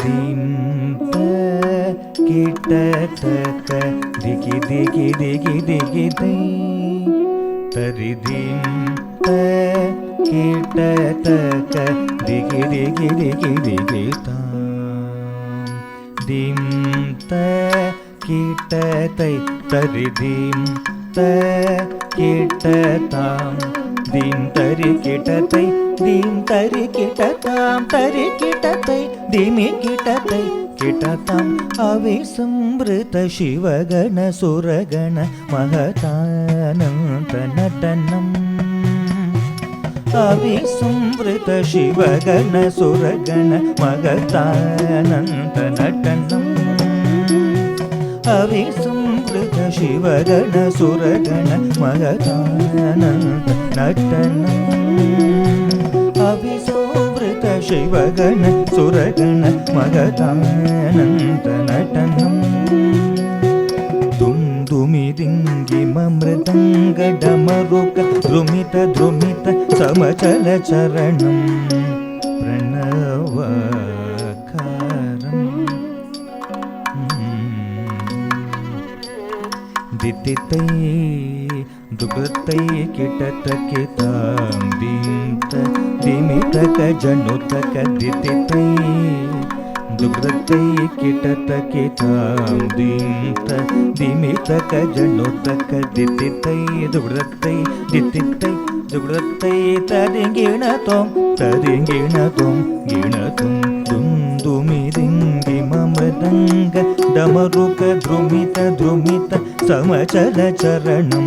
ದೀಂ ತ ಕಿಟ ತಕ ದಿಗಿ ದಿಗಿ ದಿಗಿ ದಿಗಿ ದೈ ತರಿ ದೀಂ ತ ಕಿಟ ತಕ ದಿಗಿ ದಿಗಿ ದಿಗಿ ದಿಗಿ ತಾ ದೀಂ ತ ಕಿಟ ತೈ ತರಿ ದೀಂ ತ ಕಿಟ ತಾಂ ದೀಂ ತರಿ ಕಿಟ ತೈ ದೀಂ ತರಿ ಕಿಟ ತಾಂ ತರಿ ಕಿಟ ತೈ ದೀಮಿ ಕಿಟ ತೈ ಕಿಟ ತಾಂ ಅವಿಸಂವೃತ ಶಿವಗಣ ಸುರಗಣ ಮಹತಾನಂತ ನಟನಂ ಅವಿಸಂವೃತ ಶಿವಗಣ ಸುರಗಣ ಮಹತಾನಂತ ನಟನಂ ಅವಿಸಂವೃತ ಶಿವಗಣ ಸುರಗಣ ಮಹತಾನಂತ ನಟನಂ ಅವಿಸಂವೃತ ಶಿವಗಣ ಸುರಗಣ ಮಹತಾನಂತ ನಟನಂ ದುಂದುಮಿದಿಂಗಿಮ ಮೃದಂಗ ಡಮರುಕ ಧ್ರುಮಿತ ಧ್ರುಮಿತ ಸಮಚಲ ಚರಣಂ ಪ್ರಣವಕಾರಂ ದಿತಿತೈ ದುಗತೈ ಕಿಟತಕಿ ತಾಂ ದೀಂತ ದಿಮಿತಕ ಜನುತಕ ದಿತಿತೈ ದುಗತೈ ಕಿಟತಕಿ ತಾಂ ದೀಂತ ದಿಮಿತಕ ಜನುತಕ ದಿತಿತೈ ದುಗತೈ ದಿತಿತೈ ದುಗತೈ ತರಿಂಗಿಣ ತೋಂ ಗಿಣತುಂ ದುಂದುಮಿದಿಂಗಿಮ ಮೃದಂಗ ಡಮರುಕ ಧ್ರುಮಿತ ಧ್ರುಮಿತ ಸಮಚಲ ಚರಣಂ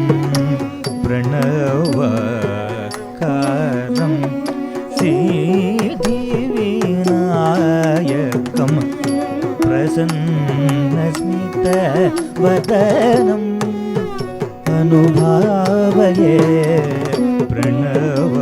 ಪ್ರಣವಕಾರಂ ಸಿದ್ಧಿವಿನಾಯಕಂ ಪ್ರಸನ್ನಸ್ಮಿತ ವದನಂ ಅನುಭಾವಯೇ ಪ್ರಣವ